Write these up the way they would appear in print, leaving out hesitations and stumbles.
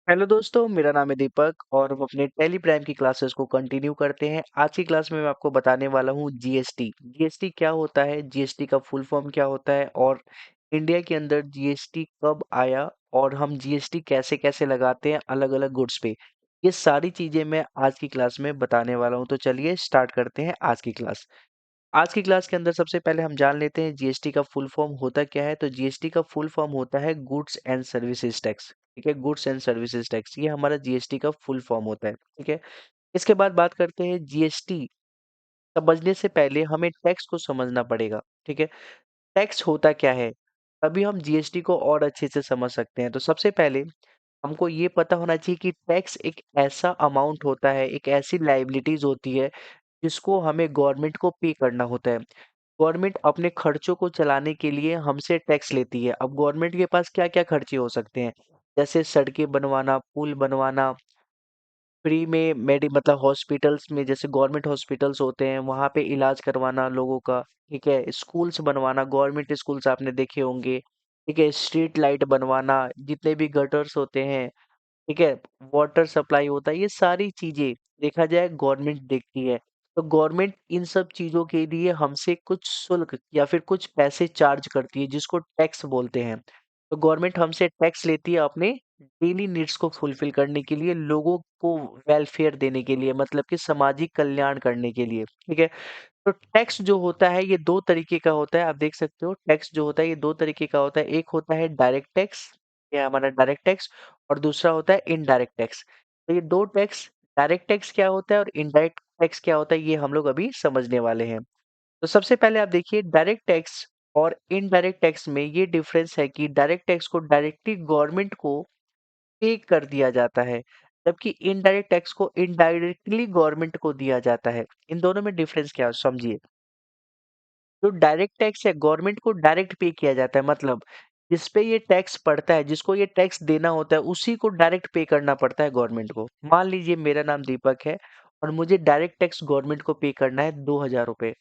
Hello दोस्तों, मेरा नाम है दीपक और हम अपने टेली प्राइम की क्लासेस को कंटिन्यू करते हैं। आज की क्लास में मैं आपको बताने वाला हूँ जीएसटी। जीएसटी क्या होता है, जीएसटी का फुल फॉर्म क्या होता है और इंडिया के अंदर जीएसटी कब आया और हम जीएसटी कैसे कैसे लगाते हैं अलग अलग गुड्स पे। ये सारी चीजें मैं आज की क्लास में बताने वाला हूँ। तो चलिए स्टार्ट करते हैं आज की क्लास। आज की क्लास के अंदर सबसे पहले हम जान लेते हैं जीएसटी का फुल फॉर्म होता क्या है। तो जीएसटी का फुल फॉर्म होता है गुड्स एंड सर्विसेज टैक्स। ठीक है, गुड्स एंड सर्विसेज टैक्स ये हमारा जीएसटी का फुल फॉर्म होता है। ठीक है, इसके बाद बात करते हैं जीएसटी समझने से पहले हमें टैक्स को समझना पड़ेगा। ठीक है, टैक्स होता क्या है, तभी हम जीएसटी को और अच्छे से समझ सकते हैं। तो सबसे पहले हमको ये पता होना चाहिए कि टैक्स एक ऐसा अमाउंट होता है, एक ऐसी लाइबिलिटीज होती है जिसको हमें गवर्नमेंट को पे करना होता है। गवर्नमेंट अपने खर्चों को चलाने के लिए हमसे टैक्स लेती है। अब गवर्नमेंट के पास क्या-क्या खर्चे हो सकते हैं? जैसे सड़कें बनवाना, पुल बनवाना, फ्री में मतलब हॉस्पिटल्स में जैसे गवर्नमेंट हॉस्पिटल्स होते हैं, वहाँ पे इलाज करवाना लोगों का, ठीक है? स्कूल्स बनवाना, गवर्नमेंट स्कूल्स आपने देखे होंगे, ठीक है? स्ट्रीट लाइट बनवाना, जितने भी गटर्स होते हैं, ठीक है, वाटर सप्लाई होता है, ये सारी चीजें देखा जाए गवर्नमेंट देखती है। तो गवर्नमेंट इन सब चीजों के लिए हमसे कुछ शुल्क या फिर कुछ पैसे चार्ज करती है जिसको टैक्स बोलते हैं। तो गवर्नमेंट हमसे टैक्स लेती है अपने डेली नीड्स को फुलफिल करने के लिए, लोगों को वेलफेयर देने के लिए, मतलब कि सामाजिक कल्याण करने के लिए। ठीक है, तो टैक्स जो होता है ये दो तरीके का होता है। आप देख सकते हो टैक्स जो होता है ये दो तरीके का होता है। एक होता है डायरेक्ट टैक्स, ये हमारा डायरेक्ट टैक्स, और दूसरा होता है इनडायरेक्ट टैक्स। तो ये दो टैक्स, डायरेक्ट टैक्स क्या होता है और इनडायरेक्ट टैक्स क्या होता है, ये हम लोग अभी समझने वाले हैं। तो सबसे पहले आप देखिए डायरेक्ट टैक्स और इनडायरेक्ट टैक्स में ये डिफरेंस है कि डायरेक्ट टैक्स को डायरेक्टली गवर्नमेंट को पे कर दिया जाता है, जबकि इनडायरेक्ट टैक्स को इनडायरेक्टली गवर्नमेंट को दिया जाता है। इन दोनों में डिफरेंस क्या है समझिए। जो डायरेक्ट टैक्स है गवर्नमेंट को डायरेक्ट पे किया जाता है, मतलब जिस पे ये टैक्स पड़ता है, जिसको ये टैक्स देना होता है, उसी को डायरेक्ट पे करना पड़ता है गवर्नमेंट को। मान लीजिए मेरा नाम दीपक है और मुझे डायरेक्ट टैक्स गवर्नमेंट को पे करना है 2,000 रुपए।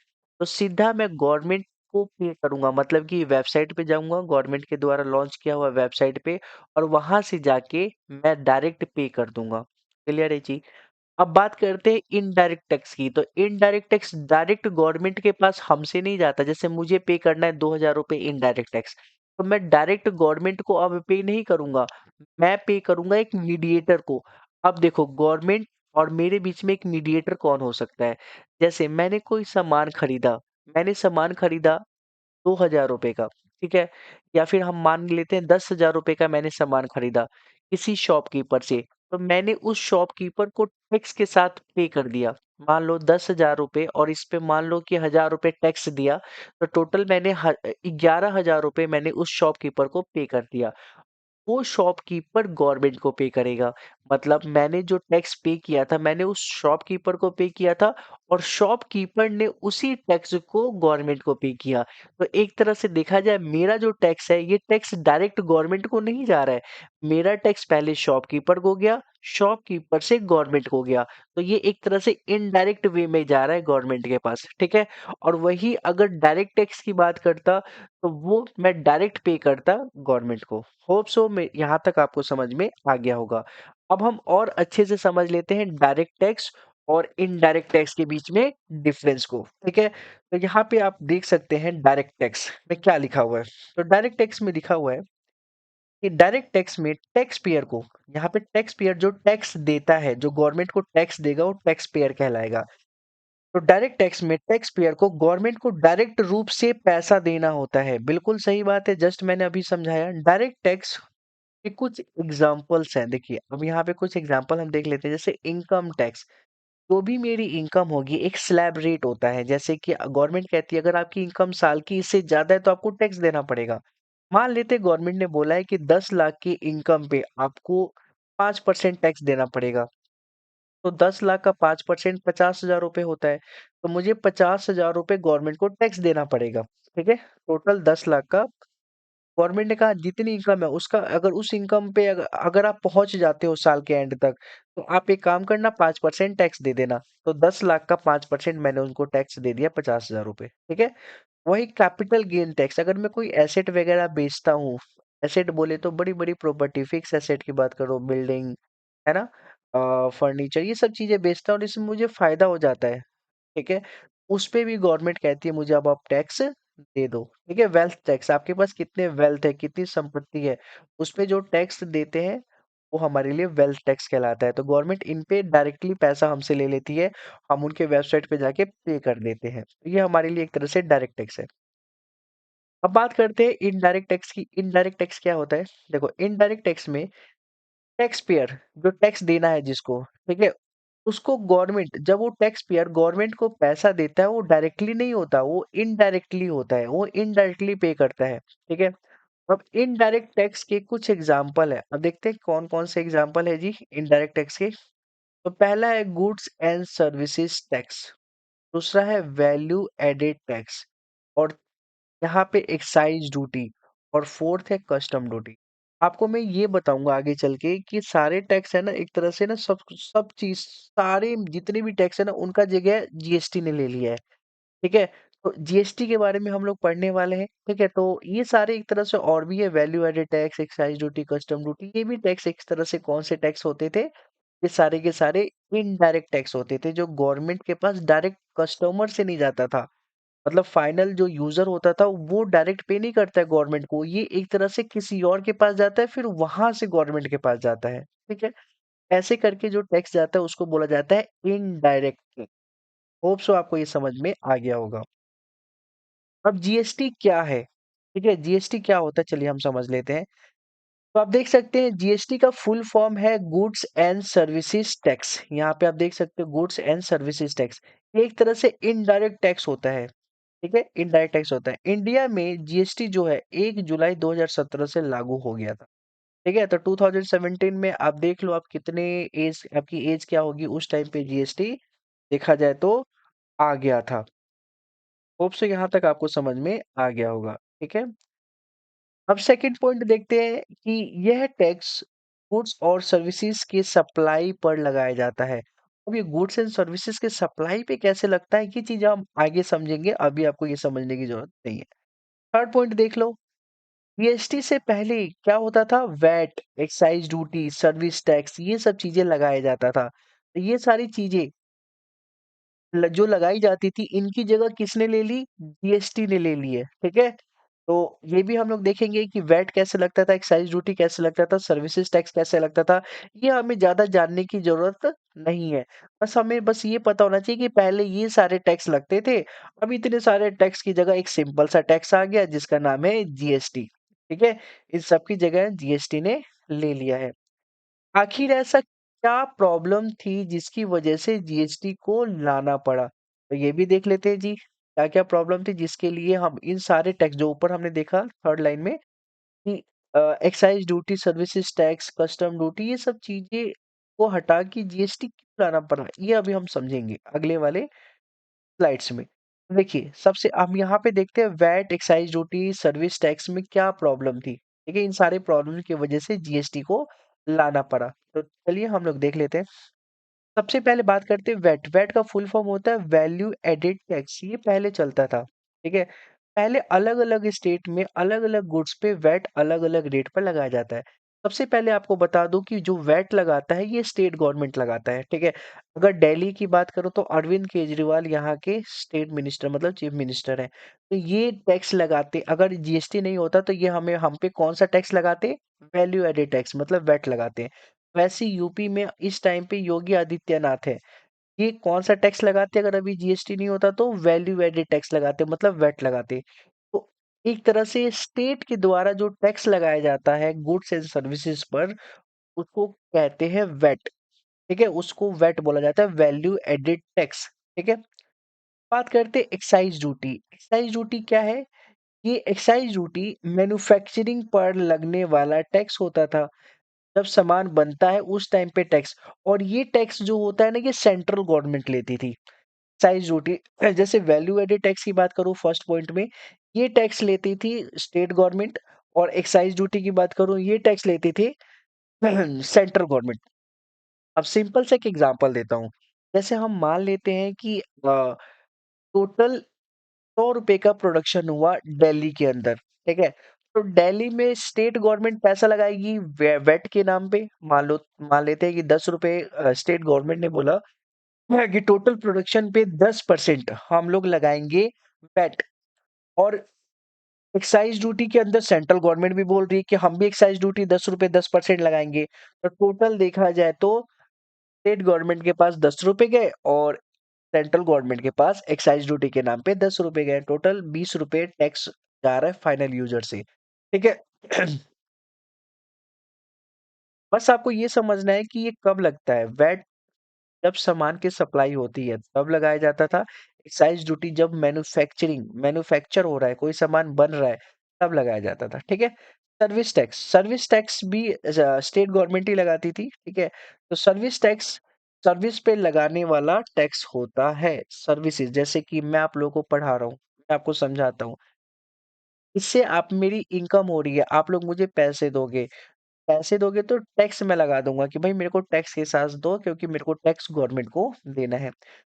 तो सीधा मैं गवर्नमेंट को पे करूंगा, मतलब कि वेबसाइट पे जाऊंगा, गवर्नमेंट के द्वारा लॉन्च किया हुआ वेबसाइट पे, और वहां से जाके मैं डायरेक्ट पे कर दूंगा। क्लियर है जी। अब बात करते हैं इनडायरेक्ट टैक्स की। तो इनडायरेक्ट टैक्स डायरेक्ट गवर्नमेंट के पास हमसे नहीं जाता। जैसे मुझे पे करना है 2,000 रुपए इनडायरेक्ट टैक्स, तो मैं डायरेक्ट गवर्नमेंट को अब पे नहीं करूंगा, मैं पे करूंगा एक मीडिएटर को। अब देखो गवर्नमेंट और मेरे बीच में एक मीडिएटर कौन हो सकता है। जैसे मैंने कोई सामान खरीदा, मैंने सामान खरीदा 2,000 रुपए का, ठीक है, या फिर हम मान लेते हैं 10,000 रुपए का मैंने सामान खरीदा किसी शॉपकीपर से। तो मैंने उस शॉपकीपर को टैक्स के साथ पे कर दिया, मान लो 10,000 रुपए, और इस पे मान लो कि 1,000 रुपए टैक्स दिया। तो टोटल मैंने 11,000 रुपए मैंने उस शॉपकीपर को पे कर दिया। वो शॉपकीपर गवर्नमेंट को पे करेगा। मतलब मैंने जो टैक्स पे किया था, मैंने उस शॉपकीपर को पे किया था, और शॉपकीपर ने उसी टैक्स को गवर्नमेंट को पे किया। तो एक तरह से देखा जाए मेरा जो टैक्स है ये टैक्स डायरेक्ट गवर्नमेंट को नहीं जा रहा है। मेरा टैक्स पहले शॉपकीपर को गया, शॉपकीपर से गवर्नमेंट को गया। तो ये एक तरह से इनडायरेक्ट वे में जा रहा है गवर्नमेंट के पास। ठीक है, और वही अगर डायरेक्ट टैक्स की बात करता, तो वो मैं डायरेक्ट पे करता गवर्नमेंट को। होप सो मैं यहाँ तक आपको समझ में आ गया होगा। अब हम और अच्छे से समझ लेते हैं डायरेक्ट टैक्स और इनडायरेक्ट टैक्स के बीच में डिफरेंस को। ठीक है, तो यहाँ पे आप देख सकते हैं डायरेक्ट टैक्स में क्या लिखा हुआ है। तो डायरेक्ट टैक्स में लिखा हुआ है कि डायरेक्ट टैक्स में टैक्स पेयर को, यहाँ पे टैक्स पेयर जो टैक्स देता है, जो गवर्नमेंट को टैक्स देगा वो टैक्स पेयर कहलाएगा। तो डायरेक्ट टैक्स में टैक्स पेयर को गवर्नमेंट को डायरेक्ट रूप से पैसा देना होता है। बिल्कुल सही बात है, जस्ट मैंने अभी समझाया। डायरेक्ट टैक्स के कुछ एग्जांपल्स हैं, देखिए अब यहाँ पे कुछ एग्जांपल हम देख लेते हैं। जैसे इनकम टैक्स, जो भी मेरी इनकम होगी एक स्लैब रेट होता है। जैसे कि गवर्नमेंट कहती है अगर आपकी इनकम साल की इससे ज्यादा है तो आपको टैक्स देना पड़ेगा। मान लेते गवर्नमेंट ने बोला है कि 10 लाख की इनकम पे आपको 5% टैक्स देना पड़ेगा। तो 10 लाख का 5% 50,000 रुपये होता है। तो मुझे 50,000 रुपये गवर्नमेंट को टैक्स देना पड़ेगा। ठीक है, टोटल 10 लाख का। गवर्नमेंट ने कहा जितनी इनकम है उसका, अगर उस इनकम पे अगर आप पहुंच जाते हो साल के एंड तक, तो आप एक काम करना 5% टैक्स दे देना। तो 10 लाख का 5% मैंने उनको टैक्स दे दिया, 50,000 रुपये। ठीक है, वही कैपिटल गेन टैक्स, अगर मैं कोई एसेट वगैरह बेचता हूँ, एसेट बोले तो बड़ी-बड़ी प्रॉपर्टी, फिक्स एसेट की बात करो, बिल्डिंग, है ना? फर्नीचर, ये सब चीज़ें बेचता हूँ और इसमें मुझे फ़ायदा हो जाता है, ठीक है? उस पे भी गवर्नमेंट कहती है मुझे अब आप टैक्स दे दो, ठीक है? वेल्थ टैक्स, आपके पास कितने वेल्थ है, कितनी संपत्ति है, उस पे जो टैक्स देते हैं, वो हमारे लिए वेल्थ टैक्स कहलाता है। तो गवर्नमेंट इन पे डायरेक्टली पैसा हमसे ले लेती है, हम उनके वेबसाइट पे जाके पे कर देते हैं। तो ये हमारे लिए एक तरह से डायरेक्ट टैक्स है। अब बात करते हैं इनडायरेक्ट टैक्स की। इनडायरेक्ट टैक्स क्या होता है? देखो, इनडायरेक्ट टैक्स में टैक्स पेयर, जो टैक्स देना है जिसको, ठीक है? उसको गवर्नमेंट, जब वो टैक्स पेयर गवर्नमेंट को पैसा देता है, वो डायरेक्टली नहीं होता, वो इनडायरेक्टली होता है, वो इनडायरेक्टली पे करता है, ठीक है? अब इनडायरेक्ट टैक्स के कुछ एग्जाम्पल है। अब देखते हैं कौन-कौन से एग्जाम्पल है जी इनडायरेक्ट टैक्स के। तो पहला है गुड्स एंड सर्विसेज टैक्स, दूसरा है वैल्यू एडेड टैक्स, और यहाँ पे एक्साइज़ ड्यूटी, और फोर्थ है कस्टम ड्यूटी। आपको मैं ये बताऊँगा आगे चल के कि सारे टैक्स है ना, एक तरह से ना सब सब चीज़, सारे जितने भी टैक्स है ना, उनका जगह जीएसटी ने ले लिया है, ठीक है? तो जीएसटी के बारे में हम लोग पढ़ने वाले हैं, ठीक है? तो ये सारे एक तरह से और भी है, value added tax, excise duty, custom duty, ये भी टैक्स एक तरह से कौन से टैक्स होते थे? ये सारे के सारे इनडायरेक्ट टैक्स होते थे, जो गवर्नमेंट के पास डायरेक्ट कस्टमर से नहीं जाता था। मतलब फाइनल जो यूज़र होता था वो डायरेक्ट पे नहीं करता है गवर्नमेंट को, ये एक तरह से किसी और के पास जाता है, फिर वहाँ से गवर्नमेंट के पास जाता है, ठीक है? ऐसे करके जो टैक्स जाता है उसको बोला जाता है इनडायरेक्ट टैक्स। होप सो आपको ये समझ में आ गया होगा। अब जीएसटी क्या है? ठीक है, जीएसटी क्या होता है चलिए हम समझ लेते हैं। तो आप देख सकते हैं जीएसटी का फुल फॉर्म है गुड्स एंड सर्विसेज टैक्स। यहाँ पे आप देख सकते हो गुड्स एंड सर्विसेज टैक्स। ये एक तरह से इनडायरेक्ट टैक्स होता है। ठीक है, इनडायरेक्ट टैक्स होता है। इंडिया में जीएसटी जो है 1 जुलाई 2017 से लागू हो गया था। ठीक है, तो 2017 में आप देख लो आप कितने एज, आपकी एज क्या होगी उस टाइम पे जीएसटी देखा जाए तो आ गया था। होप सो यहाँ तक आपको समझ में आ गया होगा। ठीक है, अब सेकंड पॉइंट देखते हैं कि यह टैक्स गुड्स और सर्विसेज के सप्लाई पर लगाया जाता है। अब ये गुड्स एंड सर्विसेज के सप्लाई पे कैसे लगता है, ये चीज हम आगे समझेंगे, अभी आपको ये समझने की जरूरत नहीं है। थर्ड पॉइंट देख लो, जीएसटी से पहले क्या होता था? VAT, excise duty, service tax, ये सब चीजें लगाया जाता था। तो ये सारी चीजें जो लगाई जाती थी, इनकी जगह किसने ले ली? जीएसटी ने ले ली है, ठीक है? तो ये भी हम लोग देखेंगे कि वैट कैसे लगता था, एक्साइज ड्यूटी कैसे लगता था, सर्विसेज टैक्स कैसे लगता था। ये हमें ज्यादा जानने की जरूरत नहीं है। बस हमें बस ये पता होना चाहिए कि पहले ये सारे टैक्स लगते थे, अब इतने सारे टैक्स की जगह एक सिंपल सा टैक्स आ गया जिसका नाम है जीएसटी। ठीक है, इन सब की जगह जीएसटी ने ले लिया है। आखिर ऐसा क्या प्रॉब्लम थी जिसकी वजह से जीएसटी को लाना पड़ा? तो ये भी देख लेते हैं जी, क्या-क्या प्रॉब्लम थी जिसके लिए हम इन सारे टैक्स जो ऊपर हमने देखा थर्ड लाइन में कि excise duty, services tax, custom duty, ये सब चीजें को हटा के जीएसटी क्यों लाना पड़ा? ये अभी हम समझेंगे अगले वाले स्लाइड्स में। देखिए, सबसे हम यहाँ पे देखते हैं VAT, excise duty, service tax में क्या प्रॉब्लम थी। ठीक है, इन सारे प्रॉब्लम की वजह से जीएसटी को लाना पड़ा। तो चलिए हम लोग देख लेते हैं। सबसे पहले बात करते हैं वैट। वैट का फुल फॉर्म होता है वैल्यू एडेड टैक्स। ये पहले चलता था, ठीक है? पहले अलग-अलग स्टेट में अलग-अलग गुड्स पे वैट अलग-अलग रेट पर लगाया जाता है। सबसे पहले आपको बता दूं कि जो वैट लगाता है ये स्टेट गवर्नमेंट लगाता है, ठीक है? अगर दिल्ली की बात करो तो अरविंद केजरीवाल यहाँ के स्टेट मिनिस्टर मतलब चीफ मिनिस्टर हैं। तो ये टैक्स लगाते, अगर जीएसटी नहीं होता तो ये हमें हम पे कौन सा टैक्स लगाते? वैल्यू एडेड टैक्स मतलब वैट लगाते हैं। वैसे यूपी में इस टाइम पे योगी आदित्यनाथ है। ये कौन-सा टैक्स लगाते अगर अभी जीएसटी नहीं होता? तो वैल्यू एडेड टैक्स लगाते मतलब वैट लगाते। तो एक तरह से स्टेट के द्वारा जो टैक्स लगाया जाता है गुड्स एंड सर्विसेज पर, उसको कहते हैं वैट, ठीक है? उसको वैट बोला जाता है, वैल्यू एडेड टैक्स, ठीक है? बात करते हैं एक्साइज ड्यूटी। एक्साइज ड्यूटी क्या है? ये एक्साइज ड्यूटी मैन्युफैक्चरिंग पर लगने वाला टैक्स होता था। जब सामान बनता है उस टाइम पे टैक्स, और ये टैक्स जो होता है ना ये सेंट्रल गवर्नमेंट लेती थी। एक्साइज ड्यूटी जैसे वैल्यू एडेड टैक्स की बात करूँ फर्स्ट पॉइंट में, ये टैक्स लेती थी स्टेट गवर्नमेंट, और एक्साइज ड्यूटी की बात करूँ ये टैक्स लेती थी सेंट्रल गवर्नमेंट। अब सिंपल से एक एग्जांपल देता हूँ। जैसे हम मान लेते हैं कि टोटल ₹100 का प्रोडक्शन हुआ दिल्ली के अंदर, ठीक है? तो दिल्ली में स्टेट गवर्नमेंट पैसा लगाएगी वेट के नाम पे। मान लेते हैं कि 10 रुपए स्टेट गवर्नमेंट ने बोला है कि टोटल प्रोडक्शन पे 10% हम लोग लगाएंगे वेट। और एक्साइज ड्यूटी के अंदर सेंट्रल गवर्नमेंट भी बोल रही है कि हम भी एक्साइज ड्यूटी 10 रुपए 10% लगाएंगे। तो टोटल देखा जाए तो स्टेट गवर्नमेंट के पास 10 रुपए गए और सेंट्रल गवर्नमेंट के पास एक्साइज ड्यूटी के नाम पे 10 रुपए गए। टोटल 20 रुपए टैक्स जा रहा है फाइनल यूजर से। ठीक है। बस आपको ये समझना है कि ये कब लगता है वैट। जब सामान की सप्लाई होती है तब लगाया जाता था। एक्साइज ड्यूटी जब मैन्युफैक्चर हो रहा है, कोई सामान बन रहा है, तब लगाया जाता था। ठीक है। सर्विस टैक्स भी स्टेट गवर्नमेंट ही लगाती थी। ठीक है। तो सर्विस टैक्स सर्विस पे लगाने वाला टैक्स होता है। सर्विसेज जैसे कि मैं आप लोगों को पढ़ा रहा हूँ, मैं आपको समझाता हूँ। इससे आप मेरी इनकम हो रही है, आप लोग मुझे पैसे दोगे तो टैक्स मैं लगा दूँगा कि भाई मेरे को टैक्स के साथ दो, क्योंकि मेरे को टैक्स गवर्नमेंट को देना है।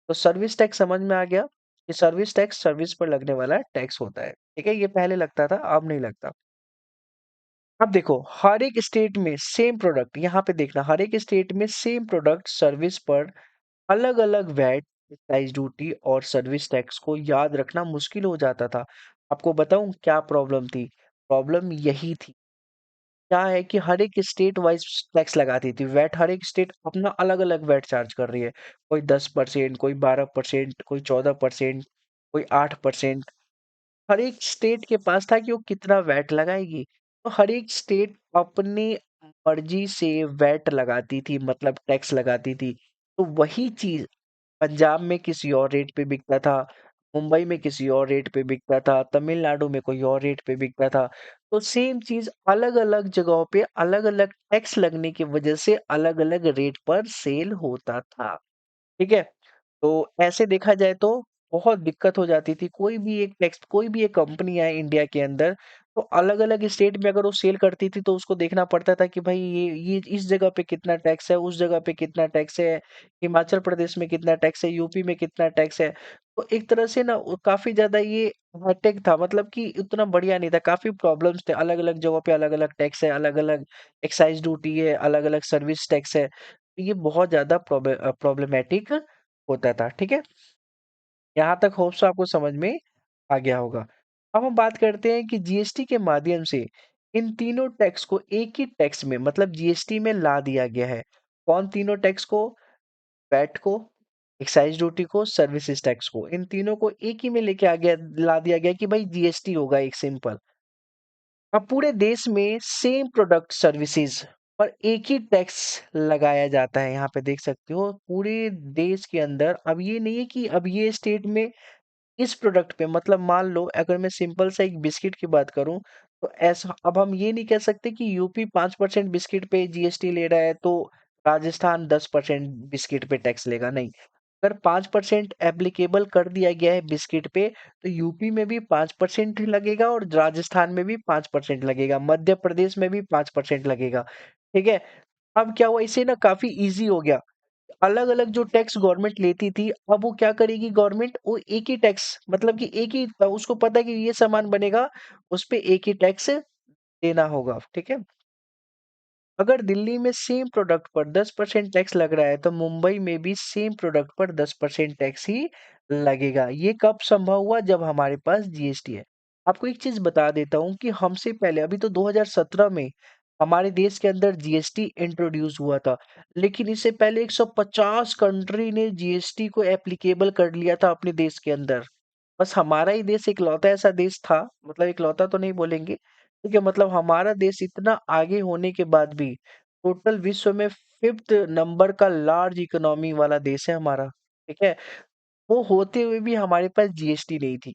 तो सर्विस टैक्स समझ में आ गया कि सर्विस टैक्स सर्विस पर लगने वाला टैक्स होता है। ठीक है? ये पहले लगता था, अब नहीं लगता। अब देखो, हर एक स्टेट में सेम प्रोडक्ट, यहाँ पे देखना, हर एक स्टेट में सेम प्रोडक्ट सर्विस पर अलग-अलग वैट, एक्साइज़ ड्यूटी और सर्विस टैक्स को याद रखना मुश्किल हो जाता था। आपको बताऊँ क्या प्रॉब्लम थी? प्रॉब्लम यही थी। क्या है कि हर एक स्टेट वाइज टैक्स लगाती थी। वैट हर एक स्टेट अपना अलग-अलग वैट चार्ज कर रही है। कोई 10%, कोई 12%, कोई 14%, कोई 8%। हर एक स्टेट के पास था कि वो कितना वैट लगाएगी। तो हर एक स्टेट अपनी मर्जी से वैट लगाती थी, मतलब टैक्स लगाती थी। तो वही चीज़ पंजाब में किसी और रेट पे बिकता था, मुंबई में किसी और रेट पे बिकता था, तमिलनाडु में कोई और रेट पे बिकता था। तो सेम चीज़ अलग-अलग जगहों पे अलग-अलग टैक्स लगने की वजह से अलग-अलग रेट पर सेल होता था। ठीक है? तो ऐसे देखा जाए तो बहुत दिक्कत हो जाती थी। कोई भी एक कंपनी आए इंडिया के अंदर, तो अलग-अलग स्टेट में अगर वो सेल करती थी तो उसको देखना पड़ता था कि भाई ये इस जगह पे कितना टैक्स है, उस जगह पे कितना टैक्स है, हिमाचल प्रदेश में कितना टैक्स है, यूपी में कितना टैक्स है। तो एक तरह से ना वो काफ़ी ज़्यादा ये हेडेक था, मतलब कि उतना बढ़िया नहीं था, काफ़ी प्रॉब्लम्स थे। अलग-अलग जगहों पे अलग-अलग टैक्स है, अलग-अलग एक्साइज़ ड्यूटी है, अलग-अलग सर्विस टैक्स है। ये बहुत ज़्यादा प्रॉब्लमैटिक होता था। ठीक है? यहाँ तक होप सो आपको समझ में आ गया होगा। अब हम बात करते हैं कि जीएसटी के माध्यम से इन तीनों टैक्स को एक ही टैक्स में, मतलब जीएसटी में ला दिया गया है। कौन तीनों टैक्स को? वैट को, एक्साइज ड्यूटी को, सर्विसेज टैक्स को। इन तीनों को एक ही में लेके आ गया ला दिया गया कि भाई जीएसटी होगा एक सिंपल। अब पूरे देश में सेम प्रोडक्ट सर्विसेज पर एक ही टैक्स लगाया जाता है। यहाँ पे देख सकते हो पूरे देश के अंदर। अब ये नहीं है कि अब ये स्टेट में इस प्रोडक्ट पे, मतलब मान लो अगर मैं सिंपल सा एक बिस्किट की बात करूं, तो ऐसा अब हम ये नहीं कह सकते कि यूपी 5% बिस्किट पे जीएसटी ले रहा है तो राजस्थान 10% बिस्किट पे टैक्स लेगा, नहीं। अगर 5% एप्लीकेबल कर दिया गया है बिस्किट पे, तो यूपी में भी 5% लगेगा और राजस्थान में भी 5% लगेगा, मध्य प्रदेश में भी 5% लगेगा। ठीक है। अब क्या हुआ, इससे ना काफी इजी हो गया। अलग-अलग जो टैक्स गवर्नमेंट लेती थी, अब वो क्या करेगी गवर्नमेंट, वो एक ही टैक्स, मतलब कि एक ही, उसको पता है कि ये सामान बनेगा, उस पे एक ही टैक्स देना होगा। ठीक है। अगर दिल्ली में सेम प्रोडक्ट पर 10% टैक्स लग रहा है, तो मुंबई में भी सेम प्रोडक्ट पर 10% टैक्स ही लगेगा। ये कब संभव हुआ? जब हमारे पास जीएसटी है। आपको एक चीज बता देता हूँ कि हमसे पहले, अभी तो 2017 में हमारे देश के अंदर जीएसटी इंट्रोड्यूस हुआ था, लेकिन इससे पहले 150 कंट्री ने जीएसटी को एप्लीकेबल कर लिया था अपने देश के अंदर। बस हमारा ही देश इकलौता ऐसा देश था, मतलब इकलौता तो नहीं बोलेंगे, ठीक है, मतलब हमारा देश इतना आगे होने के बाद भी टोटल विश्व में 5th नंबर का लार्ज इकोनॉमी वाला देश है हमारा। ठीक है। वो होते हुए भी हमारे पास जीएसटी नहीं थी।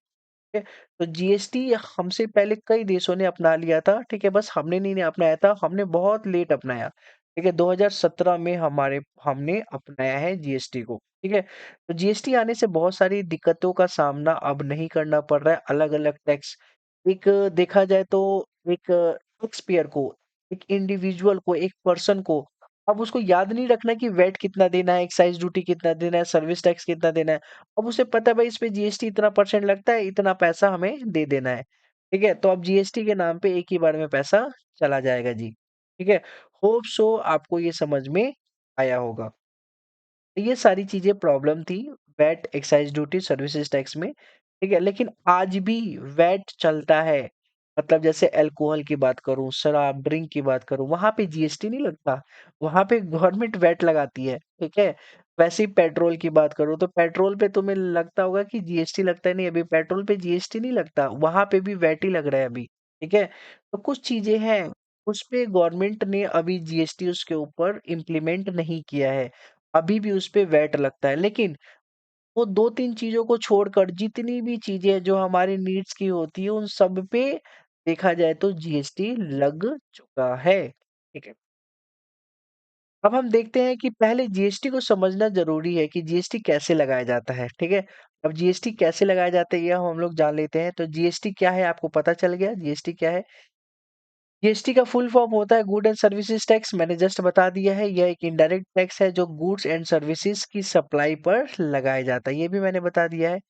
ठीक है। तो जीएसटी हमसे पहले कई देशों ने अपना लिया था। ठीक है। बस हमने नहीं अपनाया था, हमने बहुत लेट अपनाया। ठीक है। 2017 में हमने अपनाया है जीएसटी को। ठीक है। तो जीएसटी आने से बहुत सारी दिक्कतों का सामना अब नहीं करना पड़ रहा है। अलग अलग टैक्स, एक देखा जाए तो एक टैक्स पेयर को, एक इंडिविजुअल को, एक पर्सन को अब उसको याद नहीं रखना कि वैट कितना देना है, एक्साइज ड्यूटी कितना देना है, सर्विस टैक्स कितना देना है। अब उसे पता है भाई इस पे जीएसटी इतना परसेंट लगता है, इतना पैसा हमें दे देना है। ठीक है? तो अब जीएसटी के नाम पे एक ही बार में पैसा चला जाएगा जी। ठीक है? होप सो आपको ये समझ में आया होगा। तो ये सारी चीज़ें प्रॉब्लम थी VAT, excise duty, services tax में, ठीक है? लेकिन आज भी वैट चलता है। मतलब जैसे अल्कोहल की बात करूँ, शराब, ड्रिंक की बात करूँ, वहाँ पे जीएसटी नहीं लगता, वहाँ पे गवर्नमेंट वैट लगाती है, ठीक है? वैसे ही पेट्रोल की बात करूँ, तो पेट्रोल पे तुम्हें लगता होगा कि जीएसटी लगता है, नहीं अभी पेट्रोल पे जीएसटी नहीं लगता, वहाँ पे भी वैट ही लग रहा है अभी, ठीक है? तो कुछ चीज़ें हैं, उसपे गवर्नमेंट ने अभी जीएसटी उसके ऊपर इम्प्लीमेंट नहीं किया है। अभी भी उसपे वैट लगता है, लेकिन वो 2-3 चीज़ों को छोड़कर जितनी भी चीज़ें जो हमारे नीड्स की होती है, उन सब पे देखा जाए तो जीएसटी लग चुका है। ठीक है। अब हम देखते हैं कि पहले जीएसटी को समझना ज़रूरी है कि जीएसटी कैसे लगाया जाता है, ठीक है? अब जीएसटी कैसे लगाया जाता है ये हम लोग जान लेते हैं। तो जीएसटी क्या है आपको पता चल गया जीएसटी क्या है? जीएसटी का फुल फॉर्म होता है गुड एंड सर्विसेज टैक्स मैंने जस्ट बता दिया है यह एक इनडायरेक्ट टैक्स है जो गुड्स एंड सर्विसेज की सप्लाई पर लगाया जाता है ये भी मैंने बता दिया है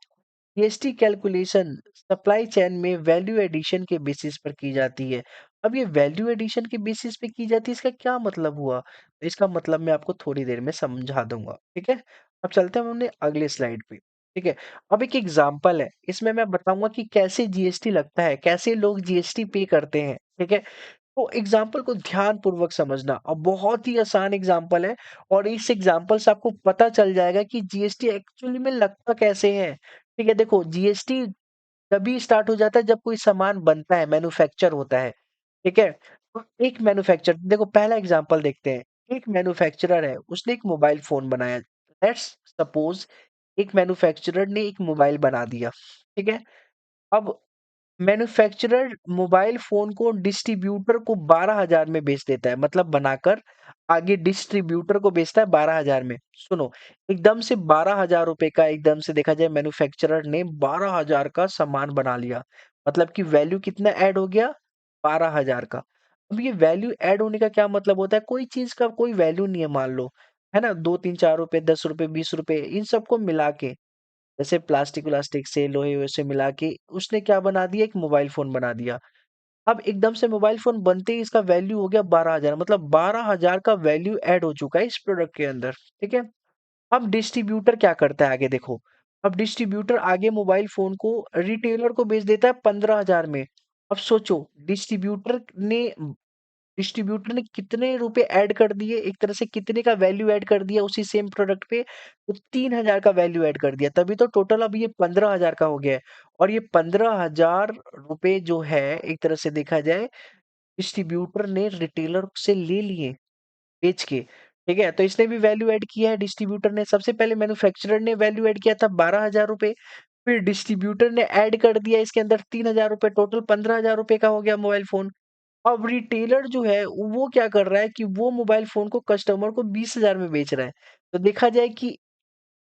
जीएसटी कैलकुलेशन सप्लाई चेन में वैल्यू एडिशन के बेसिस पर की जाती है अब ये वैल्यू एडिशन के बेसिस पे की जाती है इसका क्या मतलब हुआ तो इसका मतलब मैं आपको थोड़ी देर में समझा दूंगा ठीक है अब चलते हैं हमने अगले स्लाइड पे ठीक है अब एक एग्जांपल है इसमें मैं बताऊंगा कि कैसे जीएसटी लगता है कैसे लोग जीएसटी पे करते हैं ठीक है तो एग्जाम्पल को ध्यान पूर्वक समझना और बहुत ही आसान एग्जाम्पल है और इस एग्जाम्पल से आपको पता चल जाएगा कि जीएसटी एक्चुअली में लगता कैसे है ठीक है देखो जीएसटी तभी स्टार्ट हो जाता है जब कोई सामान बनता है मैन्युफैक्चर होता है ठीक है तो एक मैन्युफैक्चर देखो पहला एग्जाम्पल देखते हैं एक मैन्युफैक्चरर है उसने एक मोबाइल फोन बनाया लेट्स सपोज एक मैन्युफैक्चरर ने एक मोबाइल बना दिया ठीक है अब मैन्युफैक्चरर मोबाइल फोन को डिस्ट्रीब्यूटर को 12,000 में बेच देता है मतलब बनाकर आगे डिस्ट्रीब्यूटर को बेचता है 12,000 में सुनो एकदम से 12,000 रुपए का एकदम से देखा जाए मैन्युफैक्चरर ने 12,000 का सामान बना लिया मतलब कि वैल्यू कितना ऐड हो गया 12,000 का अब ये वैल्यू ऐड होने का क्या मतलब होता है कोई चीज का कोई वैल्यू नहीं है मान लो है ना 2 3 4 रुपए 10 रुपए 20 रुपए इन सबको मिला के जैसे प्लास्टिक व्लास्टिक से लोहे वोहे से मिला के उसने क्या बना दिया एक मोबाइल फोन बना दिया अब एकदम से मोबाइल फोन बनते ही इसका वैल्यू हो गया 12,000 मतलब 12,000 का वैल्यू ऐड हो चुका है इस प्रोडक्ट के अंदर ठीक है अब डिस्ट्रीब्यूटर क्या करता है आगे देखो अब डिस्ट्रीब्यूटर आगे मोबाइल फोन को रिटेलर को बेच देता है 15,000 में अब सोचो डिस्ट्रीब्यूटर ने कितने रुपए ऐड कर दिए एक तरह से कितने का वैल्यू ऐड कर दिया उसी सेम प्रोडक्ट पे तो 3,000 का वैल्यू ऐड कर दिया तभी तो टोटल अब ये 15,000 का हो गया है और ये 15,000 रुपए जो है एक तरह से देखा जाए डिस्ट्रीब्यूटर ने रिटेलर से ले लिए बेच के ठीक है तो इसने भी वैल्यू ऐड किया है डिस्ट्रीब्यूटर ने सबसे पहले मैन्युफैक्चरर ने वैल्यू ऐड किया था 12,000 रुपए फिर डिस्ट्रीब्यूटर ने ऐड कर दिया इसके अंदर 3,000 रुपए टोटल 15,000 रुपए का हो गया मोबाइल फोन अब रिटेलर जो है वो क्या कर रहा है कि वो मोबाइल फोन को कस्टमर को 20,000 में बेच रहा है तो देखा जाए कि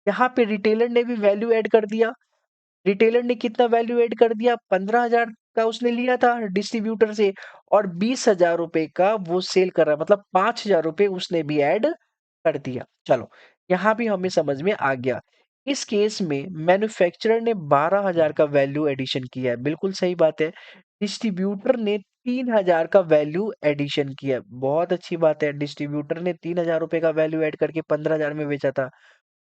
यहाँ पे रिटेलर ने भी वैल्यू ऐड कर दिया रिटेलर ने कितना वैल्यू ऐड कर दिया 15,000 का उसने लिया था डिस्ट्रीब्यूटर से और 20,000 रुपए का वो सेल कर रहा है मतलब 5,000 रुपए उसने भी ऐड कर दिया चलो यहाँ भी हमें समझ में आ गया इस केस में मैन्युफैक्चरर ने 12,000 का वैल्यू एडिशन किया है बिल्कुल सही बात है डिस्ट्रीब्यूटर ने 3,000 का वैल्यू एडिशन किया है बहुत अच्छी बात है डिस्ट्रीब्यूटर ने 3,000 रुपए का वैल्यू ऐड करके 15,000 में बेचा था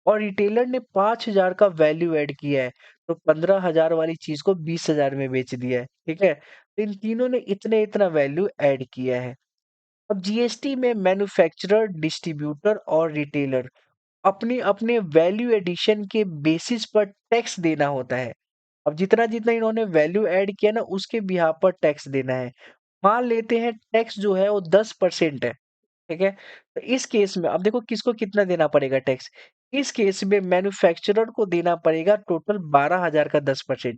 और रिटेलर ने 5,000 का वैल्यू ऐड किया है तो 15,000 वाली चीज को 20,000 में बेच दिया है ठीक है तो इन तीनों ने इतने इतना वैल्यू ऐड किया है अब जीएसटी में मैन्युफैक्चरर डिस्ट्रीब्यूटर और रिटेलर अपने अपने वैल्यू एडिशन के बेसिस पर टैक्स देना होता है अब जितना जितना इन्होंने वैल्यू ऐड किया ना उसके बिहाफ पर टैक्स देना है मान लेते हैं टैक्स जो है वो 10% है ठीक है तो इस केस में अब देखो किसको कितना देना पड़ेगा टैक्स इस केस में मैन्युफैक्चरर को देना पड़ेगा टोटल 12,000 का 10%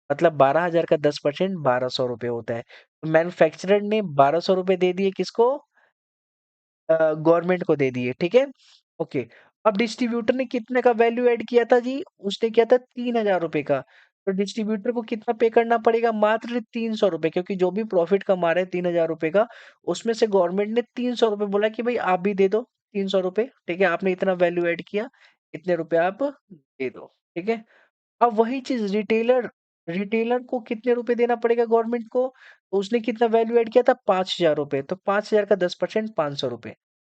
मतलब 12,000 का 10% 1,200 रुपए होता है तो मैन्युफैक्चरर ने 1,200 रुपए दे दिए किसको गवर्नमेंट को दे दिए ठीक है ओके अब डिस्ट्रीब्यूटर ने कितने का वैल्यू ऐड किया था जी उसने किया था 3,000 रुपए का तो डिस्ट्रीब्यूटर को कितना पे करना पड़ेगा मात्र 300 रुपए क्योंकि जो भी प्रॉफिट कमा रहे हैं 3,000 रुपए का उसमें से गवर्नमेंट ने 300 रुपए बोला कि भाई आप भी दे दो 300 रुपए ठीक है आपने इतना वैल्यू ऐड किया इतने रुपए आप दे दो ठीक है अब वही चीज रिटेलर रिटेलर को कितने रुपए देना पड़ेगा गवर्नमेंट को? तो उसने कितना वैल्यू ऐड किया था? 5,000 रुपए। तो 5,000 का 10% 500 रुपए।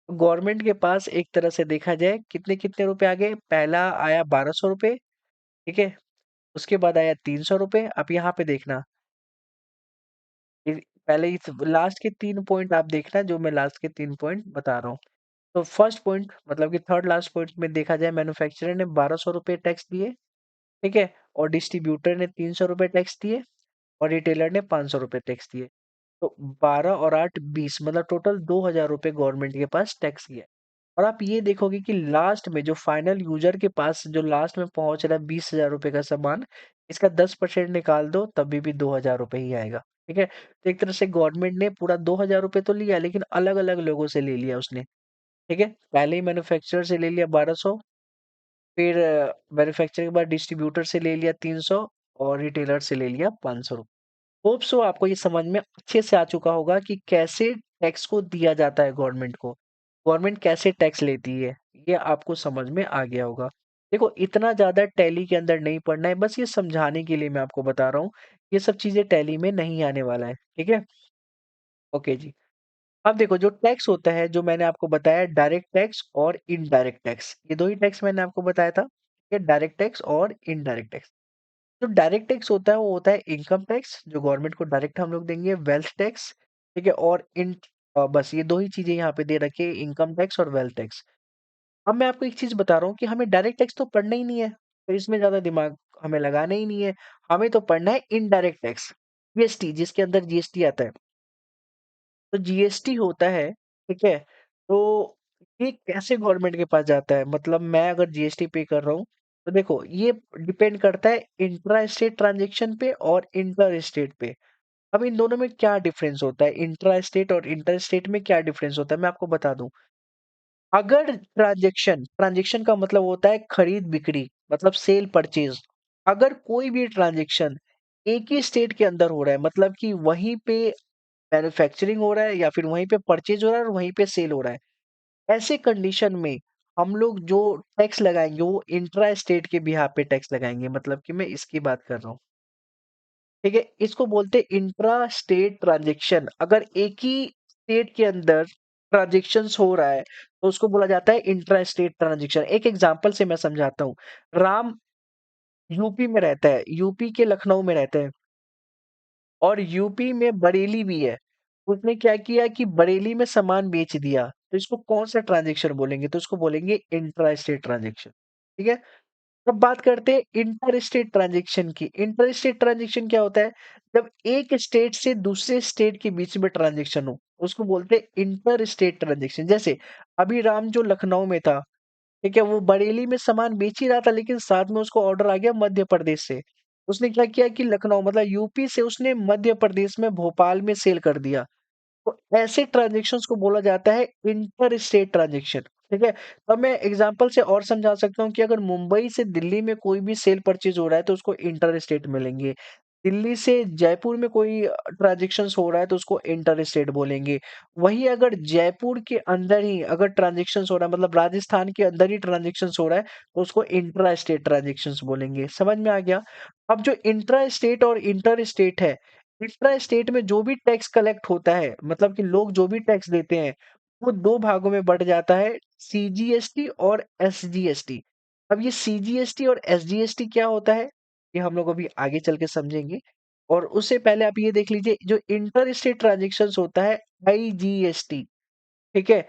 गवर्नमेंट के पास एक तरह से देखा जाए कितने कितने रुपए आ गए? पहला आया 1,200 रुपए, ठीक है। उसके बाद आया 300 रुपए। अब यहाँ पे देखना, पहले इस लास्ट के 3 पॉइंट आप देखना, जो मैं लास्ट के 3 पॉइंट बता रहा हूँ। तो फर्स्ट पॉइंट मतलब कि थर्ड लास्ट पॉइंट में देखा जाए, मैन्युफैक्चरर ने 1,200 रुपए टैक्स दिए, ठीक है, और डिस्ट्रीब्यूटर ने 300 रुपए टैक्स दिए, और रिटेलर ने 500 रुपए टैक्स दिए। तो 12 और 8 20, मतलब टोटल 2,000 रुपए गवर्नमेंट के पास टैक्स गया। और आप ये देखोगे कि लास्ट में जो फाइनल यूजर के पास जो लास्ट में पहुंच रहा है 20,000 रुपए का सामान, इसका 10% निकाल दो तभी भी 2,000 रुपए ही आएगा। ठीक है, तो एक तरह से गवर्नमेंट ने पूरा 2,000 रुपए तो लिया, लेकिन अलग अलग लोगों से ले लिया उसने। ठीक है, पहले ही मैन्युफैक्चरर से ले लिया 1,200, फिर मैन्युफैक्चरर के बाद डिस्ट्रीब्यूटर से ले लिया 300, और रिटेलर से ले लिया 500। होप सो आपको ये समझ में अच्छे से आ चुका होगा कि कैसे टैक्स को दिया जाता है गवर्नमेंट को, गवर्नमेंट कैसे टैक्स लेती है। ये आपको समझ में आ गया होगा। देखो, इतना ज्यादा टैली के अंदर नहीं पढ़ना है, बस ये समझाने के लिए मैं आपको बता रहा हूँ। ये सब चीजें टैली में नहीं आने वाला है, ठीक है। ओके जी। अब देखो, जो टैक्स होता है, जो मैंने आपको बताया, डायरेक्ट टैक्स और इनडायरेक्ट टैक्स, ये दो ही टैक्स मैंने आपको बताया था, ये डायरेक्ट टैक्स और इनडायरेक्ट टैक्स। जो डायरेक्ट टैक्स होता है वो होता है इनकम टैक्स, जो गवर्नमेंट को डायरेक्ट हम लोग देंगे, वेल्थ टैक्स, ठीक है, और इन बस ये दो ही चीजें यहाँ पे दे रखी है, इनकम टैक्स और वेल्थ टैक्स। अब मैं आपको एक चीज बता रहा हूँ कि हमें डायरेक्ट टैक्स तो पढ़ना ही नहीं है, तो इसमें ज्यादा दिमाग हमें लगाना ही नहीं है। हमें तो पढ़ना है इनडायरेक्ट टैक्स, जीएसटी, जिसके अंदर जीएसटी आता है। तो जीएसटी होता है, ठीक है, तो ये कैसे गवर्नमेंट के पास जाता है, मतलब मैं अगर जीएसटी पे कर रहा हूँ, तो देखो ये डिपेंड करता है इंट्रा स्टेट ट्रांजेक्शन पे और इंटर स्टेट पे। अब इन दोनों में क्या डिफरेंस होता है, इंट्रा स्टेट और इंटर स्टेट में क्या डिफरेंस होता है, मैं आपको बता दूं। अगर ट्रांजेक्शन ट्रांजेक्शन का मतलब होता है खरीद बिक्री, मतलब सेल परचेज। अगर कोई भी ट्रांजेक्शन एक ही स्टेट के अंदर हो रहा है, मतलब कि वहीं पे मैन्युफैक्चरिंग हो रहा है या फिर वहीं पे परचेज हो रहा है और वहीं पे सेल हो रहा है, ऐसे कंडीशन में हम लोग जो टैक्स लगाएंगे वो इंट्रा स्टेट के बिहाफ पे टैक्स लगाएंगे, मतलब कि मैं इसकी बात कर रहा हूँ। ठीक है, इसको बोलते हैं इंट्रा स्टेट ट्रांजेक्शन। अगर एक ही स्टेट के अंदर ट्रांजेक्शन्स हो रहा है तो उसको बोला जाता है इंट्रा स्टेट ट्रांजेक्शन। एक एग्जांपल से मैं समझाता हूँ। राम यूपी में रहता है, यूपी के लखनऊ में रहता है, और यूपी में बरेली भी है। उसने क्या किया कि बरेली में सामान बेच दिया, तो इसको कौन सा ट्रांजेक्शन बोलेंगे? तो इसको बोलेंगे इंट्रा स्टेट ट्रांजेक्शन। ठीक है, अब बात करते हैं इंटर स्टेट ट्रांजेक्शन की। इंटर स्टेट ट्रांजेक्शन क्या होता है? जब एक स्टेट से दूसरे स्टेट के बीच में ट्रांजेक्शन हो, उसको बोलते हैं इंटर स्टेट ट्रांजेक्शन। जैसे अभी राम जो लखनऊ में था, ठीक है, वो बरेली में सामान बेच ही रहा था, लेकिन साथ में उसको ऑर्डर आ गया मध्य प्रदेश से। उसने क्या किया कि लखनऊ मतलब यूपी से उसने मध्य प्रदेश में भोपाल में सेल कर दिया। तो ऐसे ट्रांजेक्शन्स को बोला जाता है इंटर स्टेट ट्रांजेक्शन। ठीक है, अब मैं एग्जांपल से और समझा सकता हूँ कि अगर मुंबई से दिल्ली में कोई भी सेल परचेज हो रहा है तो उसको इंटर स्टेट मिलेंगे। दिल्ली से जयपुर में कोई ट्रांजेक्शन्स हो रहा है तो उसको इंटर स्टेट बोलेंगे। वहीं अगर जयपुर के अंदर ही अगर ट्रांजेक्शन्स हो रहा है, मतलब राजस्थान के अंदर ही ट्रांजेक्शन्स हो रहा है, तो उसको इंट्रा स्टेट ट्रांजेक्शन्स बोलेंगे। समझ में आ गया? अब जो इंट्रा स्टेट और इंटर स्टेट है, इंट्रा स्टेट में जो भी टैक्स कलेक्ट होता है, मतलब कि लोग जो भी टैक्स देते हैं, वो दो भागों में बंट जाता है, सीजीएसटी और एसजीएसटी। अब ये सीजीएसटी और एसजीएसटी क्या होता है, ये हम लोग अभी आगे चल के समझेंगे। और उससे पहले आप ये देख लीजिए, जो इंटर स्टेट ट्रांजेक्शन्स होता है, आईजीएसटी, ठीक है,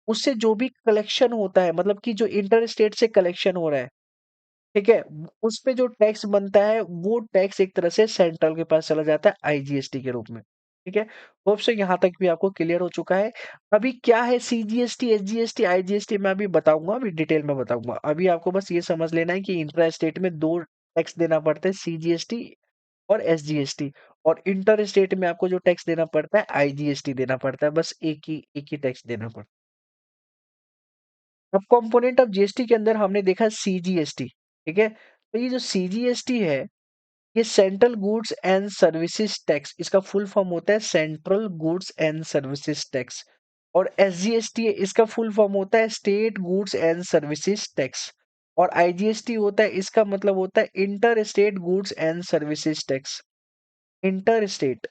उससे जो भी कलेक्शन होता है, मतलब कि जो इंटर स्टेट से कलेक्शन हो रहा है, ठीक है, उस पे जो टैक्स बनता है वो टैक्स एक तरह से सेंट्रल के पास चला जाता है आईजीएसटी के रूप में। ठीक है, होप से यहाँ तक भी आपको क्लियर हो चुका है। अभी क्या है सीजीएसटी, एसजीएसटी, आईजीएसटी मैं अभी बताऊंगा, अभी डिटेल में बताऊंगा। अभी आपको बस ये समझ लेना है कि इंट्रा स्टेट में दो टैक्स देना पड़ता है, सीजीएसटी और एसजीएसटी। और इंटर स्टेट में आपको जो टैक्स देना पड़ता है आईजीएसटी देना पड़ता है, बस एक ही टैक्स देना पड़ता है। अब कंपोनेंट ऑफ जीएसटी के अंदर हमने देखा सीजीएसटी। ठीक है, तो ये जो सीजीएसटी है, ये central goods and services tax, इसका फुल फॉर्म होता है central goods and services tax. और एसजीएसटी है, इसका फुल फॉर्म होता है state goods and services tax. और आईजीएसटी होता है, इसका मतलब होता है inter state goods and services tax. Inter state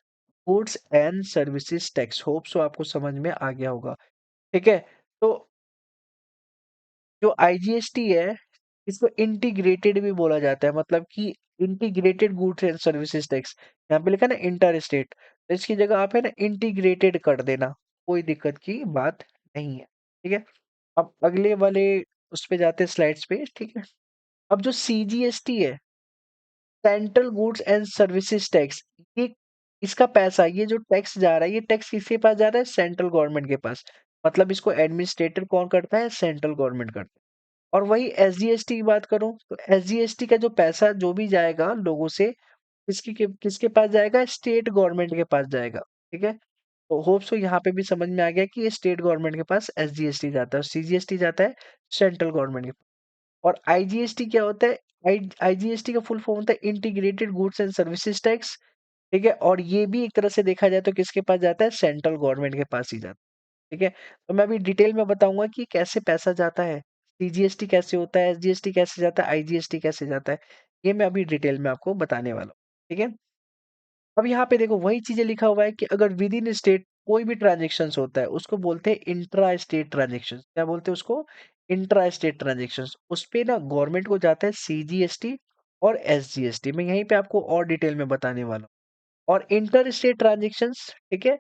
goods and services tax, hope so आपको समझ में आ गया होगा। ठीक है, तो जो आईजीएसटी है इसको इंटीग्रेटेड भी बोला जाता है, मतलब कि integrated goods and services tax. यहाँ पे लिखा है ना इंटर स्टेट, तो इसकी जगह आप है ना इंटीग्रेटेड कर देना, कोई दिक्कत की बात नहीं है। ठीक है, अब अगले वाले उस पे जाते हैं, स्लाइड्स पे। ठीक है, अब जो सीजीएसटी है, central goods and services tax, ये इसका पैसा, ये जो टैक्स जा रहा है, ये टैक्स किसके पास जा रहा है? सेंट्रल गवर्नमेंट के पास। मतलब इसको एडमिनिस्ट्रेटर कौन करता है? सेंट्रल गवर्नमेंट करता है। और वही एसजीएसटी की बात करूं तो एसजीएसटी का जो पैसा जो भी जाएगा लोगों से, किसके पास जाएगा? स्टेट गवर्नमेंट के पास जाएगा। ठीक है, तो होप सो यहाँ पे भी समझ में आ गया कि ये स्टेट गवर्नमेंट के पास एसजीएसटी जाता है और सीजीएसटी जाता है सेंट्रल गवर्नमेंट के पास। और आईजीएसटी क्या होता है? आईजीएसटी का फुल फॉर्म होता है integrated goods and services tax. ठीक है, और ये भी एक तरह से देखा जाए तो किसके पास जाता है? सेंट्रल गवर्नमेंट के पास ही जाता है। ठीक है, तो मैं अभी डिटेल में बताऊंगा कि कैसे पैसा जाता है, सीजीएसटी कैसे होता है, एसजीएसटी कैसे जाता है, आईजीएसटी कैसे जाता है, ये मैं अभी डिटेल में आपको बताने वाला हूँ। ठीक है, अब यहाँ पे देखो वही चीजें लिखा हुआ है कि अगर विद इन स्टेट कोई भी ट्रांजेक्शन होता है उसको बोलते हैं इंट्रा स्टेट ट्रांजेक्शन। क्या बोलते हैं उसको? Intra state transaction. उस पे ना गवर्नमेंट को जाता है सीजीएसटी और एसजीएसटी। मैं यहीं पे आपको और डिटेल में बताने वाला हूँ। और इंटर स्टेट ट्रांजेक्शन्स, ठीक है,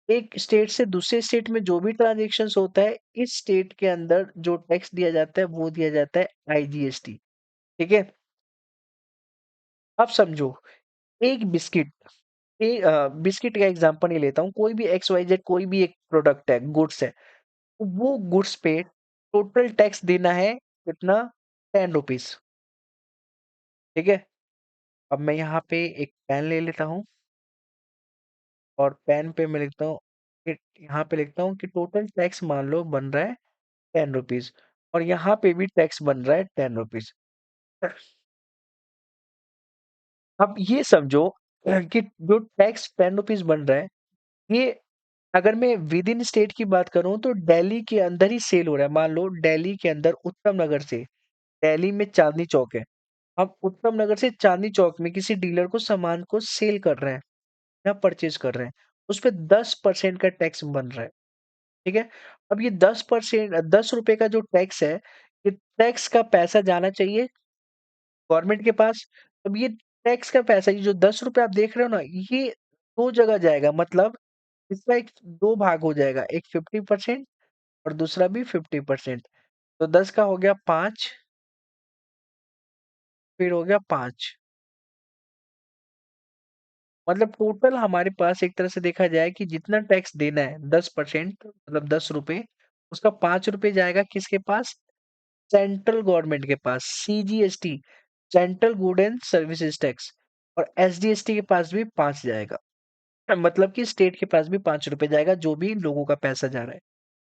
एक स्टेट से दूसरे स्टेट में जो भी ट्रांजेक्शन्स होता है, इस स्टेट के अंदर जो टैक्स दिया जाता है वो दिया जाता है आईजीएसटी। ठीक है, अब समझो, एक बिस्किट, बिस्किट का एग्जांपल ही लेता हूँ, कोई भी एक्स वाई जेड कोई भी एक प्रोडक्ट है, गुड्स है, तो वो गुड्स पे टोटल टैक्स देना है कितना? 10 रुपीज। ठीक है, अब मैं यहाँ पे एक पेन ले लेता हूँ और पेन पे मैं लिखता हूँ कि, यहाँ पे लिखता हूँ कि टोटल टैक्स मान लो बन रहा है 10 रुपीज, और यहाँ पे भी टैक्स बन रहा है 10 रुपीज। अब ये समझो कि जो टैक्स 10 रुपीज बन रहा है, ये अगर मैं विद इन स्टेट की बात करूं तो दिल्ली के अंदर ही सेल हो रहा है। मान लो दिल्ली के अंदर उत्तम नगर से, दिल्ली में चांदनी चौक है, हम उत्तम नगर से चांदनी चौक में किसी डीलर को सामान को सेल कर रहे हैं या परचेज कर रहे हैं, उस पे 10% का टैक्स बन रहा है। ठीक है, अब ये 10%, 10 रुपए का जो टैक्स है, ये टैक्स का पैसा जाना चाहिए गवर्नमेंट के पास। अब ये टैक्स का पैसा, ये जो 10 रुपए आप देख रहे हो ना, ये दो जगह जाएगा, मतलब इसका एक दो भाग हो जाएगा, एक 50% और दूसरा भी 50%। तो 10 का हो गया 5, फिर हो गया 5, मतलब टोटल हमारे पास एक तरह से देखा जाए कि जितना टैक्स देना है 10%, मतलब 10 रुपए, उसका 5 रुपए जाएगा किसके पास? सेंट्रल गवर्नमेंट के पास, CGST, central good and services tax. और एसजीएसटी के पास भी 5 जाएगा, मतलब कि स्टेट के पास भी 5 रुपए जाएगा जो भी लोगों का पैसा जा रहा है।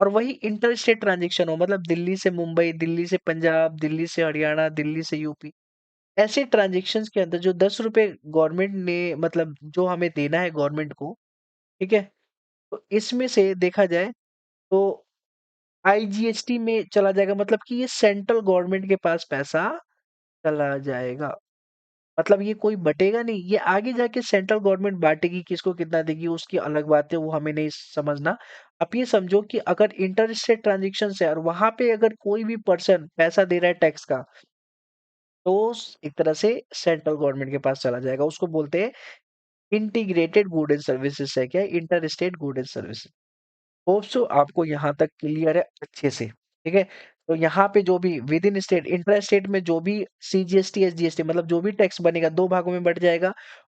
और वही इंटर स्टेट ट्रांजेक्शन हो, मतलब दिल्ली से मुंबई, दिल्ली से पंजाब, दिल्ली से हरियाणा, दिल्ली से यूपी, ऐसे ट्रांजेक्शन्स के अंदर जो 10 रुपए गवर्नमेंट ने, मतलब जो हमें देना है गवर्नमेंट को, ठीक है, तो इसमें से देखा जाए तो आईजीएसटी में चला जाएगा, मतलब कि ये सेंट्रल गवर्नमेंट के पास पैसा चला जाएगा। मतलब ये कोई बटेगा नहीं, ये आगे जाके सेंट्रल गवर्नमेंट बांटेगी, किसको कितना देगी उसकी अलग बात है, वो हमें नहीं समझना। आप ये समझो कि अगर इंटर स्टेट ट्रांजेक्शन है और वहां पे अगर कोई भी पर्सन पैसा दे रहा है टैक्स का, तो एक तरह से सेंट्रल गवर्नमेंट के पास चला जाएगा, उसको बोलते हैं इंटीग्रेटेड गुड एंड सर्विसेज है, क्या? Inter state good and services. Hope so आपको यहाँ तक क्लियर है अच्छे से। ठीक है, तो यहाँ पे जो भी with in state, inter state में जो भी सीजीएसटी एसजीएसटी, मतलब जो भी टैक्स बनेगा दो भागों में बट जाएगा।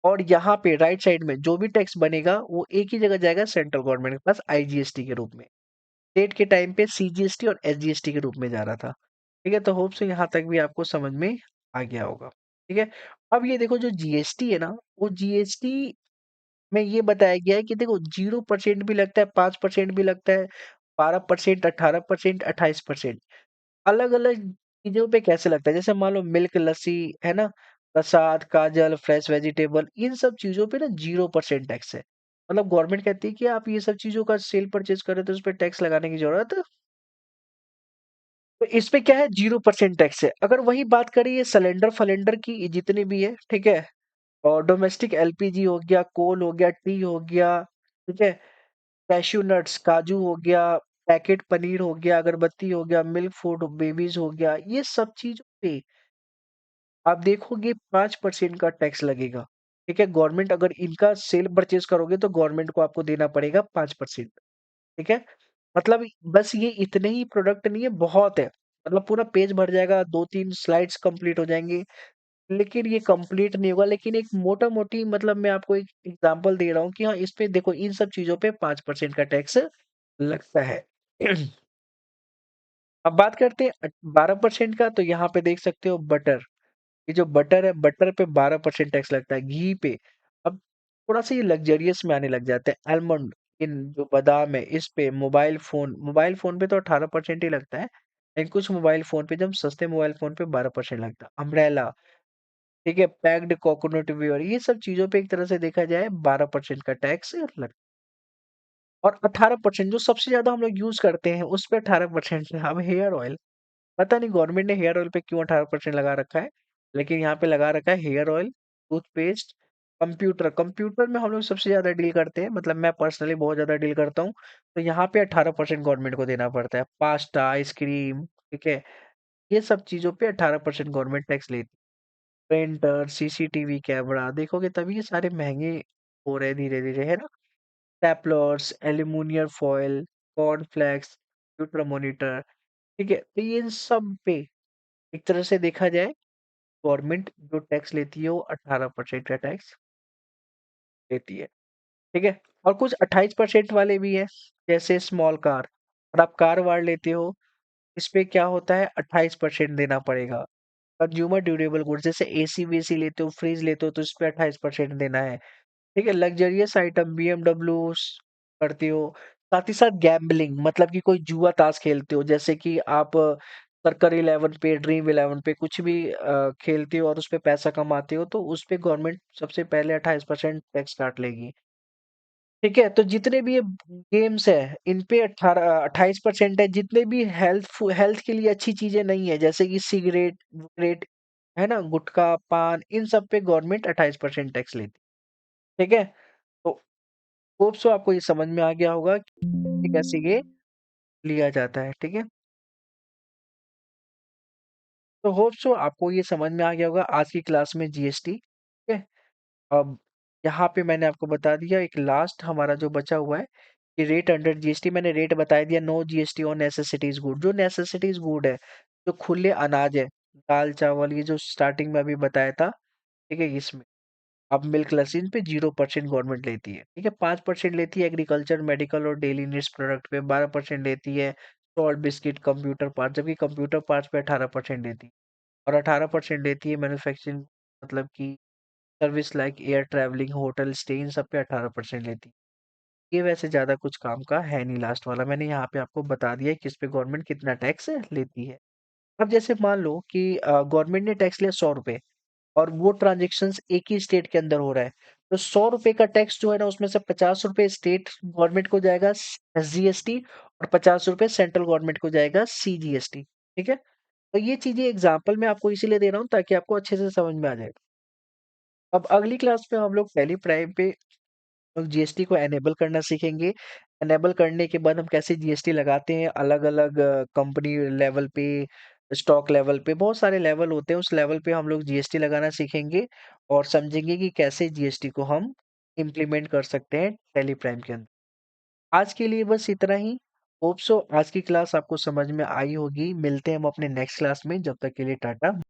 और यहाँ पे राइट साइड में जो भी टैक्स बनेगा वो एक ही जगह जाएगा, सेंट्रल गवर्नमेंट के पास आईजीएसटी के रूप में। स्टेट के टाइम पे सीजीएसटी और एसजीएसटी के रूप में जा रहा था। ठीक है, तो होप सो यहाँ तक भी आपको समझ में आ गया होगा। ठीक है, अब ये देखो जो जीएसटी है ना, वो जीएसटी में ये बताया गया है कि देखो 0% भी लगता है, 5% भी लगता है, 12%, 18%, 28%, अलग अलग चीजों पे कैसे लगता है। जैसे मान लो मिल्क, लस्सी, है ना, प्रसाद, काजल, फ्रेश वेजिटेबल, इन सब चीजों पे ना 0% टैक्स है। मतलब गवर्नमेंट कहती है कि आप ये सब चीजों का सेल परचेज कर रहे हो तो उस पर टैक्स लगाने की जरूरत तो इस पे क्या है 0% टैक्स है। अगर वही बात करें ये सिलेंडर फलेंडर की जितनी भी है, ठीक है, और डोमेस्टिक एलपीजी हो गया, कोल हो गया, टी हो गया, ठीक है, कैश्यू नट्स, काजू हो गया, पैकेट पनीर हो गया, अगरबत्ती हो गया, मिल्क फूड बेबीज हो गया, ये सब चीजों पे आप देखोगे 5% का टैक्स लगेगा। ठीक है, गवर्नमेंट अगर इनका सेल परचेज करोगे तो गवर्नमेंट को आपको देना पड़ेगा 5%। ठीक है, मतलब बस ये इतने ही प्रोडक्ट नहीं है, बहुत है। मतलब पूरा पेज भर जाएगा, 2-3 स्लाइड्स कंप्लीट हो जाएंगे, लेकिन ये कंप्लीट नहीं होगा। लेकिन एक मोटा मोटी मतलब मैं आपको एक एग्जांपल दे रहा हूँ कि हाँ इस पे देखो, इन सब चीजों पे 5% का टैक्स लगता है। अब बात करते हैं 12% का। तो यहाँ पे देख सकते हो बटर, ये जो बटर है, बटर पे 12% टैक्स लगता है। घी पे अब थोड़ा सा ये लग्जरियस में आने लग जाते हैं। आलमंड, इन जो बादाम है, इस पे मोबाइल फोन पे तो 18% ही लगता है, लेकिन कुछ मोबाइल फोन पे, जब सस्ते मोबाइल फोन पे 12% लगता है। अम्ब्रेला, ठीक है, पैक्ड कोकोनट व्यूअर, ये सब चीजों पे एक तरह से देखा जाए 12% का टैक्स लगता है। और 18% जो सबसे ज्यादा हम लोग यूज करते हैं उस पे 18% है। अब हेयर ऑयल, पता नहीं गवर्नमेंट ने हेयर ऑयल पे क्यों 18% लगा रखा है, लेकिन यहाँ पे लगा रखा है hair oil, toothpaste, computer. Computer में हम लोग सबसे ज्यादा डील करते हैं, मतलब मैं पर्सनली बहुत ज्यादा डील करता हूँ, तो यहाँ पे 18% गवर्नमेंट को देना पड़ता है। पास्ता, आइसक्रीम, ठीक है, ये सब चीजों पे 18% गवर्नमेंट टैक्स लेती है। प्रिंटर, सीसीटीवी कैमरा देखोगे तभी ये सारे महंगे हो रहे हैं धीरे धीरे, है ना। Staplers, aluminium foil, cornflakes, computer monitor, ठीक है, तो ये इन सब पे एक तरह से देखा जाए गवर्नमेंट जो टैक्स लेती है वो 18% का टैक्स लेती है। ठीक है, और कुछ 28% वाले भी है, जैसे स्मॉल कार। और आप कार वार लेते हो, इस पे क्या होता है 28% देना पड़ेगा। कंज्यूमर ड्यूरेबल गुड्स, जैसे एसी वेसी लेते हो, फ्रिज लेते हो, तो इस पे 28% देना है। ठीक है, लग्जरियस आइटम बीएमडब्ल्यू करते हो, साथ ही साथ गैम्बलिंग, मतलब कि कोई जुआ ताश खेलते हो, जैसे कि आप सर्कर 11 पे, ड्रीम 11 पे कुछ भी खेलते हो और उस पे पैसा कमाते हो, तो उस पे गवर्नमेंट सबसे पहले 28% टैक्स काट लेगी। ठीक है, तो जितने भी ये गेम्स है इन पे 28% है। जितने भी हेल्थ के लिए अच्छी चीजें नहीं है, जैसे कि सिगरेट विगरेट, है ना, गुटखा पान, इन सब पे गवर्नमेंट 28% टैक्स लेती है। ठीक है, तो होप सो आपको ये समझ में आ गया होगा कि कैसे ये लिया जाता है। ठीक है, तो होप सो आपको ये समझ में आ गया होगा आज की क्लास में जीएसटी। ठीक है, अब यहाँ पे मैंने आपको बता दिया, एक लास्ट हमारा जो बचा हुआ है कि रेट अंडर जीएसटी, मैंने रेट बता दिया। No GST on necessities good, जो नेसेसिटीज गुड है, जो खुले अनाज है, दाल चावल, ये जो स्टार्टिंग में अभी बताया था, ठीक है, इसमें अब मिल्क लस्सी इन पे 0% गवर्नमेंट लेती है। ठीक है, 5% लेती है एग्रीकल्चर, मेडिकल और डेली नीड्स प्रोडक्ट पे, 12% लेती है सॉल्ट, बिस्किट, कंप्यूटर पार्ट, जबकि कंप्यूटर पार्ट्स पे 18% लेती है। और 18% लेती है मैन्युफैक्चरिंग, मतलब कि service like air travelling, hotel stay, इन सब पे 18% लेती है। ये वैसे ज्यादा कुछ काम का है नहीं, लास्ट वाला मैंने यहाँ पे आपको बता दिया है कि इस पे गवर्नमेंट कितना टैक्स लेती है। अब जैसे मान लो कि गवर्नमेंट ने टैक्स लिया 100 रुपए, और वो ट्रांजेक्शन्स एक ही स्टेट के अंदर हो रहा है, तो 100 रुपए का टैक्स जो है ना, उसमें से 50 रुपए स्टेट गवर्नमेंट को जाएगा एसजीएसटी, और 50 रुपए सेंट्रल गवर्नमेंट को जाएगा सीजीएसटी। ठीक है, तो ये चीजें एग्जाम्पल मैं आपको इसीलिए दे रहा हूँ ताकि आपको अच्छे से समझ में आ जाए। अब अगली क्लास में हम लोग टैली प्राइम पे जीएसटी को एनेबल करना सीखेंगे। एनेबल करने के बाद हम कैसे जीएसटी लगाते हैं, अलग अलग कंपनी लेवल पे, स्टॉक लेवल पे, बहुत सारे लेवल होते हैं, उस लेवल पे हम लोग जीएसटी लगाना सीखेंगे और समझेंगे कि कैसे जीएसटी को हम इम्प्लीमेंट कर सकते हैं टैली प्राइम के अंदर। आज के लिए बस इतना ही। होप सो आज की क्लास आपको समझ में आई होगी। मिलते हैं हम अपने नेक्स्ट क्लास में, जब तक के लिए टाटा।